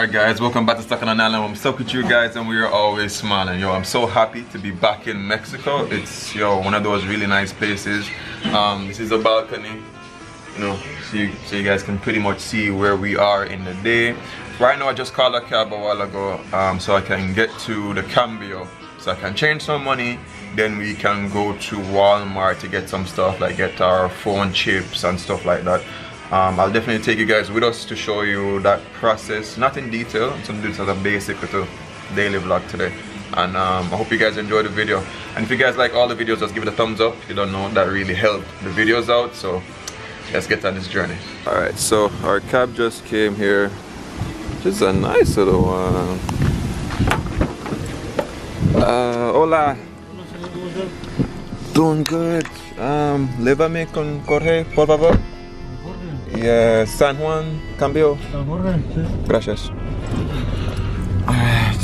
Alright guys, welcome back to Stuck on an Island. I'm stuck with you guys and we are always smiling. Yo, I'm so happy to be back in Mexico. It's one of those really nice places. This is a balcony, you know, so you guys can pretty much see where we are in the day. Right now I just called a cab a while ago so I can get to the Cambio, so I can change some money. Then we can go to Walmart to get some stuff, like get our phone chips and stuff like that. I'll definitely take you guys with us to show you that process, not in detail. I'm going to do this as a basic little daily vlog today. And I hope you guys enjoy the video. And if you guys like all the videos, just give it a thumbs up. If you don't know, that really helped the videos out. So let's get on this journey. Alright, so our cab just came here. Just a nice little one. Hola. Doing good. Lévame con Jorge, por favor. Yeah, San Juan, Cambio. Gracias. Alright,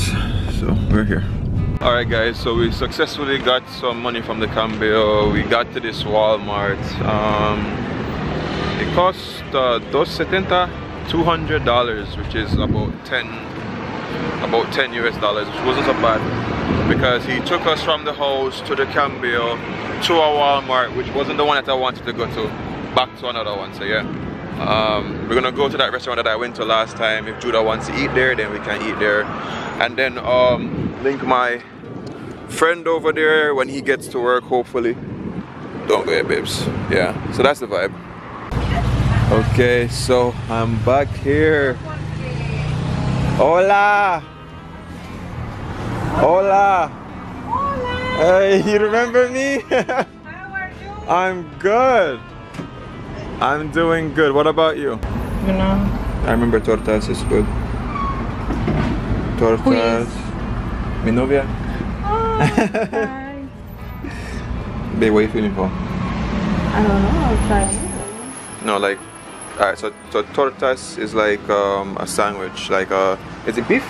so we're here. Alright guys, so we successfully got some money from the Cambio. We got to this Walmart. It cost $270, $200, which is about 10 US dollars, which wasn't so bad, because he took us from the house to the Cambio to a Walmart, which wasn't the one that I wanted to go to, back to another one. So yeah, we're gonna go to that restaurant that I went to last time. If Judah wants to eat there, then we can eat there, and then link my friend over there when he gets to work, hopefully. Don't go, babes. Yeah, so that's the vibe. Okay, so I'm back here. Hola! Hola! Hola! Hey, you remember me? How are you? I'm good. I'm doing good. What about you? You know. I remember tortas is good. Tortas. Mi novia. Oh, hi. Babe, what are you feeling for? I don't know. I'll try. No, like. Alright, so tortas is like a sandwich, like is it beef?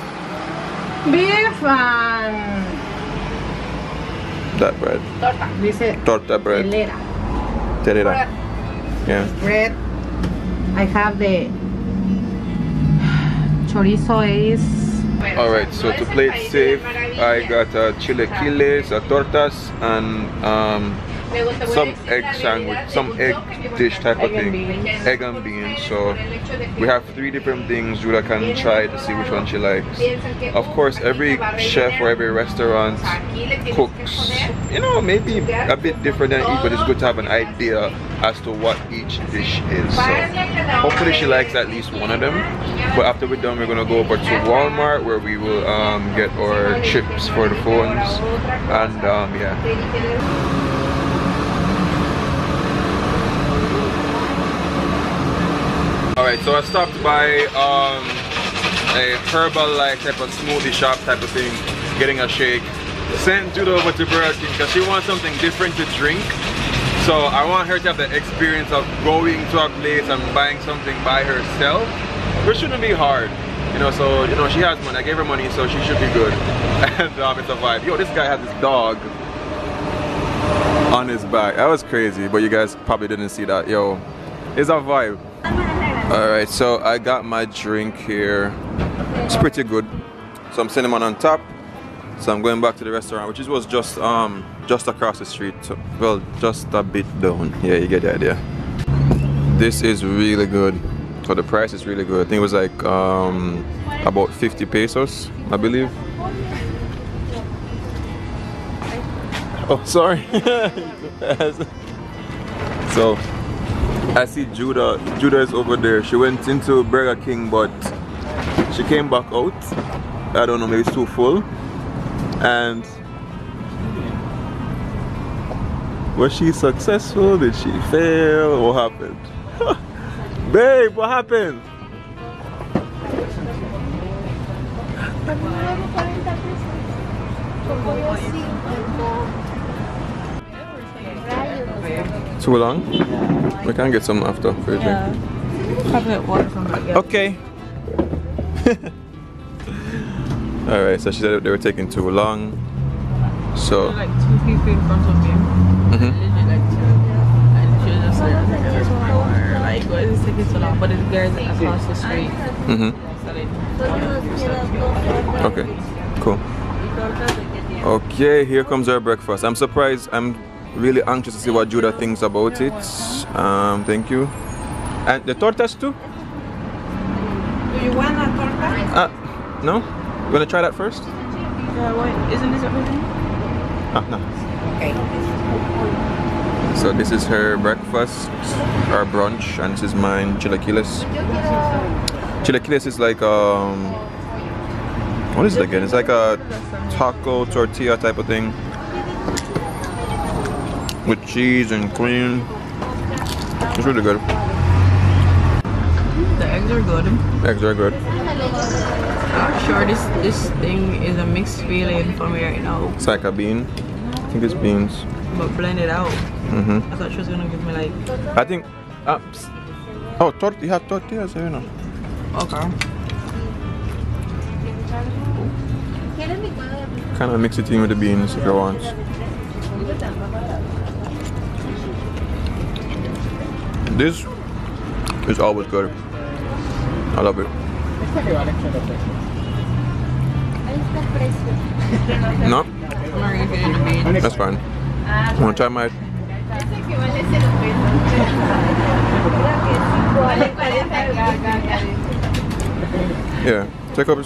Beef and that bread. Torta. Dice torta bread. Telera. Yeah. Bread. I have the chorizo is. Alright, so to play it safe, I got chilaquiles, tortas, and some egg sandwich, some egg dish type of thing, egg and beans. So we have 3 different things. Judah can try to see which one she likes. Of course, every chef or every restaurant cooks, you know, maybe a bit different than each, but it's good to have an idea as to what each dish is. So hopefully she likes at least one of them. But after we're done, we're gonna go over to Walmart where we will get our chips for the phones, and yeah. Alright, so I stopped by a herbal-like type of smoothie shop type of thing, getting a shake. Sent Judah over to Burger King because she wants something different to drink. So I want her to have the experience of going to a place and buying something by herself, which shouldn't be hard. You know, so you know, she has money. I gave her money, so she should be good. And it's a vibe. Yo, this guy has this dog on his back. That was crazy, but you guys probably didn't see that. Yo, it's a vibe. Alright, so I got my drink here. It's pretty good. Some cinnamon on top. So I'm going back to the restaurant, which was just across the street. So, well, just a bit down. Yeah, you get the idea. This is really good. So the price is really good. I think it was like about 50 pesos, I believe. Oh, sorry. So I see Judah is over there. She went into Burger King, but she came back out. I don't know, maybe it's too full. And was she successful? Did she fail? What happened? Babe, what happened? Too long? We can get some after for you. Yeah. Probably water from the okay. Alright, so she said they were taking too long. So like 2 people in front of me. And she was just like, like, why is this taking so long? But the girls across the street. Okay, cool. Okay, here comes our breakfast. I'm surprised. I'm really anxious to see what Judah thinks about it. Thank you. And the tortas too? Do you want a torta? No? You want to try that first? Isn't this everything? No. Okay. So this is her breakfast, or brunch, and this is mine, chilaquiles. Chilaquiles is like what is it again? It's like a taco tortilla type of thing with cheese and cream. It's really good. The eggs are good. Eggs are good. I'm sure this thing is a mixed feeling for me right now. It's like a bean. I think it's beans. But blend it out. I thought she was gonna give me like. I think. Oh, you have tortillas, you know. Okay. Kind of mix it in with the beans if you want. This is always good. I love it. No? That's fine. Wanna try my... Yeah, take up.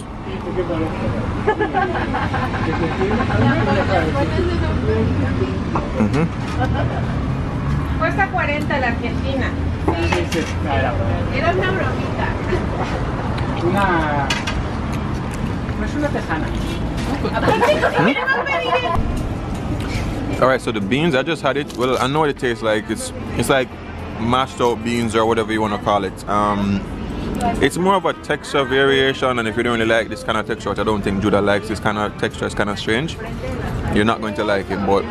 Cuesta 40 la Argentina. Sí, era una bromita. No es una tejana. Alright, so the beans, I just had it. Well, I know what it tastes like. It's like mashed out beans or whatever you want to call it. It's more of a texture variation, and if you don't really like this kind of texture, which I don't think Judah likes, this kind of texture is kind of strange, you're not going to like it. But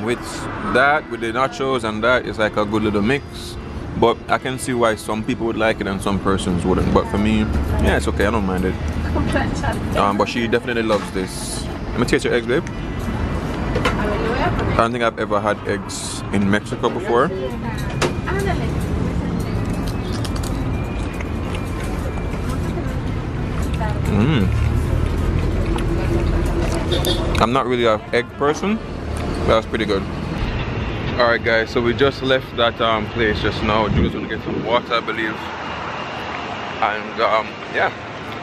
with that, with the nachos and that, it's like a good little mix. But I can see why some people would like it and some persons wouldn't. But for me, yeah, it's okay, I don't mind it. But she definitely loves this. Let me taste your eggs, babe. I don't think I've ever had eggs in Mexico before. I'm not really an egg person, but that's pretty good. Alright guys, so we just left that place just now. Julie's gonna get some water, I believe. And yeah,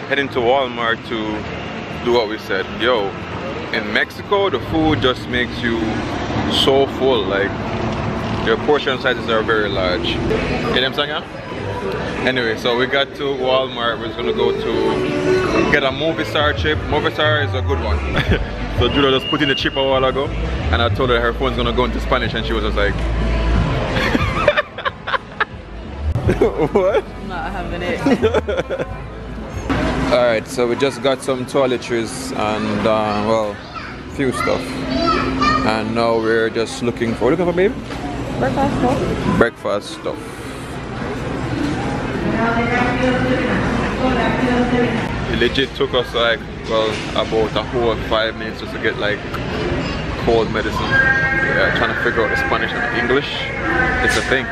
heading to Walmart to do what we said. Yo, in Mexico, the food just makes you so full. Like, their portion sizes are very large. You know what I'm saying? Anyway, so we got to Walmart. We're just gonna go to get a movie star chip. Movie star is a good one. So Julia just put in the chip a while ago, and I told her phone's gonna go into Spanish, and she was just like, what? I'm not having it. Alright, so we just got some toiletries and well, few stuff. And now we're just looking for, what are you looking for, babe? Breakfast stuff. Breakfast stuff. It legit took us like, well, about a whole 5 minutes just to get like cold medicine. Yeah, trying to figure out the Spanish and the English. It's a thing.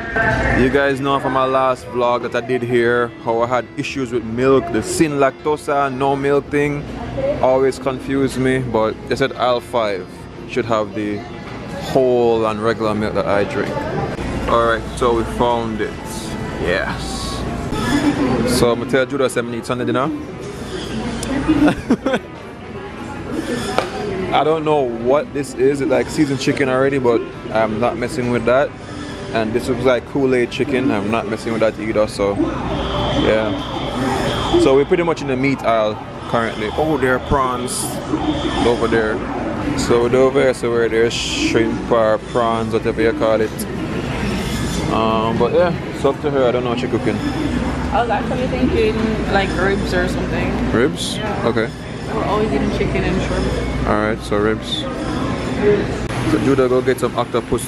You guys know from my last vlog that I did here how I had issues with milk. The sin lactosa, no milk thing always confused me, but they said aisle 5 should have the whole and regular milk that I drink. Alright, so we found it. Yes. So I'm gonna tell Judah I need Sunday dinner. I don't know what this is. It's like seasoned chicken already, but I'm not messing with that. And this looks like Kool-Aid chicken. I'm not messing with that either, so yeah. So we're pretty much in the meat aisle currently. Oh, there are prawns over there. So we're over here, so where there's shrimp or prawns, whatever you call it. But yeah, it's up to her. I don't know what she's cooking. I was actually thinking like ribs or something. Ribs? Yeah. Okay. We're always eating chicken and shrimp. Alright, so ribs. So Judah go get some octopus.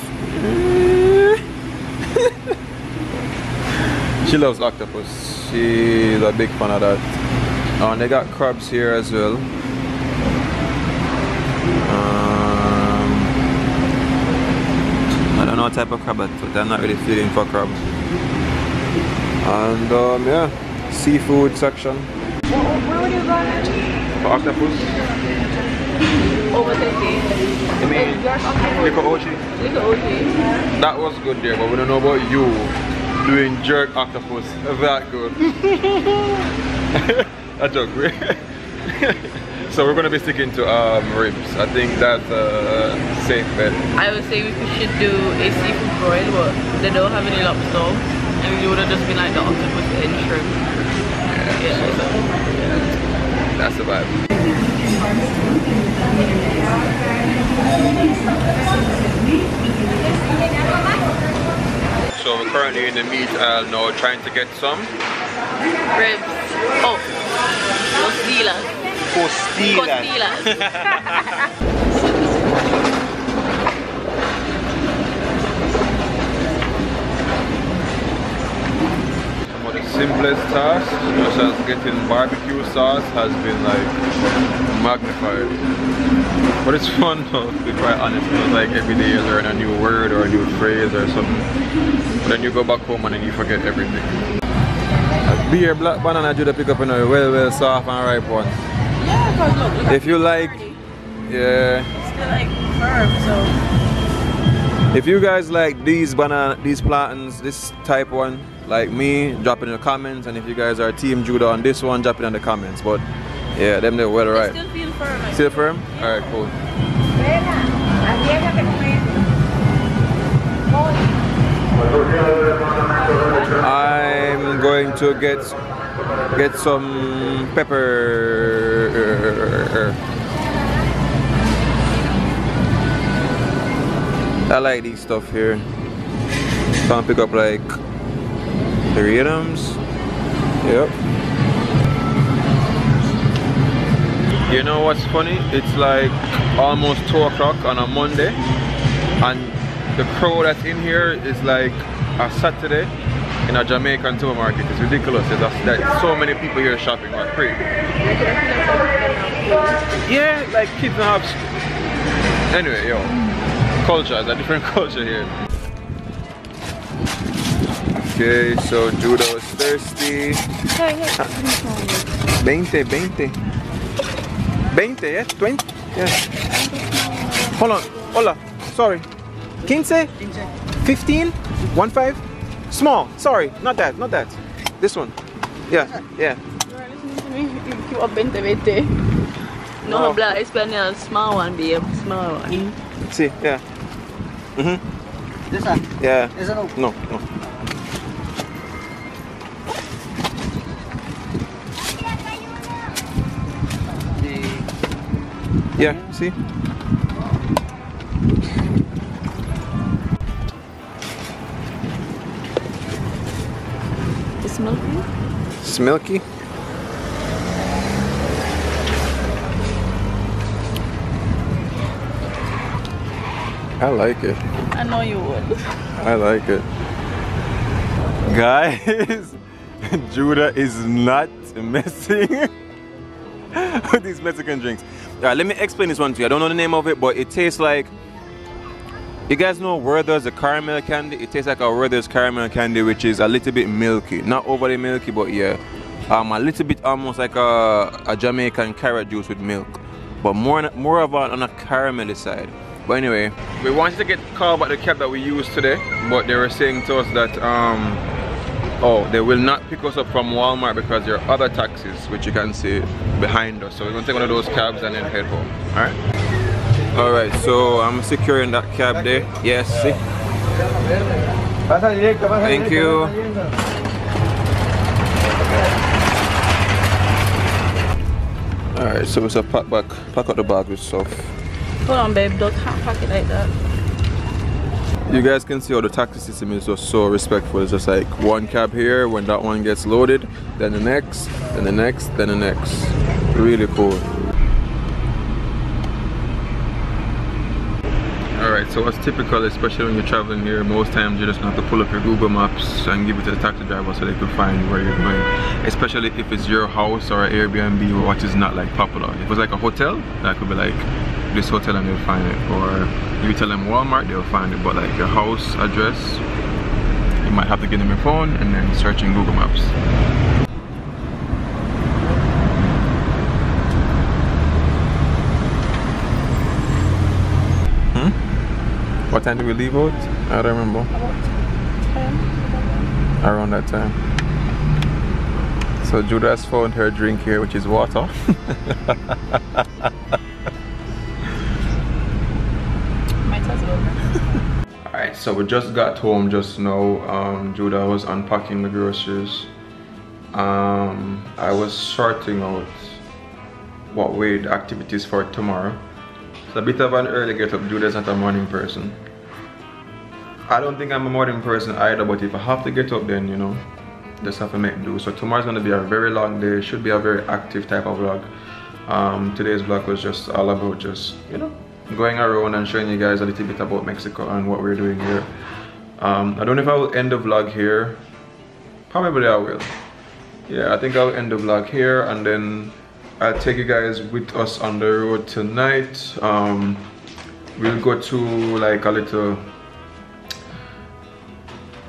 She loves octopus. She's a big fan of that. And they got crabs here as well. I don't know what type of crab, but I'm not really feeling for crab. And yeah, seafood section. Where would you go? For octopus? Over 50. I mean, Lico Ochi. Little OG. That was good there, but we don't know about you doing jerk octopus. That good. A joke, right? So we're gonna be sticking to ribs. I think that's a safe bet. I would say we should do a seafood broil, but they don't have any lobster. And it would have just been like the octopus and shrimp. Yeah, so, that's the vibe. So we're currently in the meat aisle now trying to get some ribs. Oh, costillas. Costillas. Some of the simplest tasks, such as getting barbecue sauce, has been like magnified. But it's fun though, to be quite honest. It's like every day you learn a new word or a new phrase or something. But then you go back home and then you forget everything. A beer black banana do the pick up in a well soft and ripe one. Yeah, because look if you like, yeah. It's still like firm, so. If you guys like these plantains, this type one, like me, drop it in the comments. And if you guys are Team Judah on this one, drop it in the comments. But yeah, them they're well right. Still feel firm. Still firm? Yeah. Alright, cool. I'm going to get some pepper. I like these stuff here. So I'll pick up like 3 items. Yep. You know what's funny? It's like almost 2 o'clock on a Monday, and the crowd that's in here is like a Saturday in a Jamaican supermarket. It's ridiculous. There's so many people here shopping like crazy. Yeah, like kids don't have. Anyway, yo, culture is a different culture here. Okay, so Judah was thirsty. Hey. 20, yeah? 20? Yeah. Hold on. Hola. Sorry. 15? 15? 15? Small. Sorry. Not that. This one. Yeah. You are listening to me? You keep up 20. No, black Espanyol, small one, babe. Small one. See, yeah. This one? Yeah. Is it open? No. Yeah, see? It's milky? It's milky? I like it. I know you would. I like it. Guys, Judah is not messing with these Mexican drinks. Let me explain this one to you. I don't know the name of it, but it tastes like, you guys know Werther's the caramel candy? It tastes like a Werther's caramel candy, which is a little bit milky. Not overly milky, but yeah. A little bit almost like a Jamaican carrot juice with milk. But more of on a caramelly side. But anyway, we wanted to get called about the cab that we used today, but they were saying to us that they will not pick us up from Walmart because there are other taxis, which you can see behind us. So we're gonna take one of those cabs and then head home. Alright, so I'm securing that cab there. Yes, see? Thank you. Alright, so it's a pack up the bag with stuff. Hold on, babe, don't pack it like that. You guys can see how the taxi system is just so respectful. It's just like one cab here, when that one gets loaded, then the next, then the next, then the next. Really cool. Alright, so what's typical, especially when you're traveling here, most times you're just going to have to pull up your Google Maps and give it to the taxi driver so they can find where you're going. Especially if it's your house or an Airbnb or what is not like popular. If it's like a hotel, that could be like this hotel and they'll find it. Or if you tell them Walmart, they'll find it. But like your house address, you might have to give them your phone and then search in Google Maps. What time did we leave out? I don't remember. Around that time. So Judah has found her drink here, which is water. Alright, so we just got home just now. Judah was unpacking the groceries. I was sorting out what way the activities for tomorrow. It's a bit of an early get up. Judah's not a morning person. I don't think I'm a morning person either, but if I have to get up, then you know, just have to make do. So tomorrow's gonna be a very long day. Should be a very active type of vlog. Today's vlog was just all about just, you know, going around and showing you guys a little bit about Mexico and what we're doing here. I don't know if I will end the vlog here. Probably I will. Yeah, I think I'll end the vlog here, and then I'll take you guys with us on the road tonight. We'll go to like a little,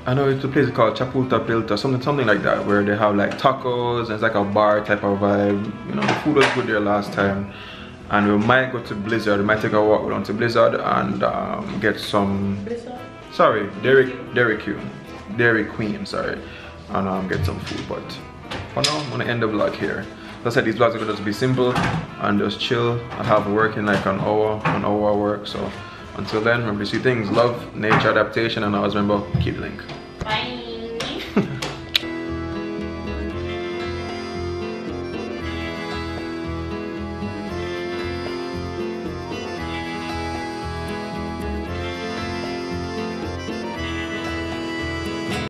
I know it's a place called Chapultepec, something like that, where they have like tacos and it's like a bar type of vibe. You know, the food was good there last time. And we might go to Blizzard. We might take a walk down to Blizzard and get some. Blizzard? Sorry, Dairy Queen. Sorry, and get some food. But for now, I'm gonna end the vlog here. As I said, these vlogs are gonna just be simple and just chill. I have work in like an hour work. So until then, remember to see things, love, nature, adaptation, and always remember, keep the link. Bye.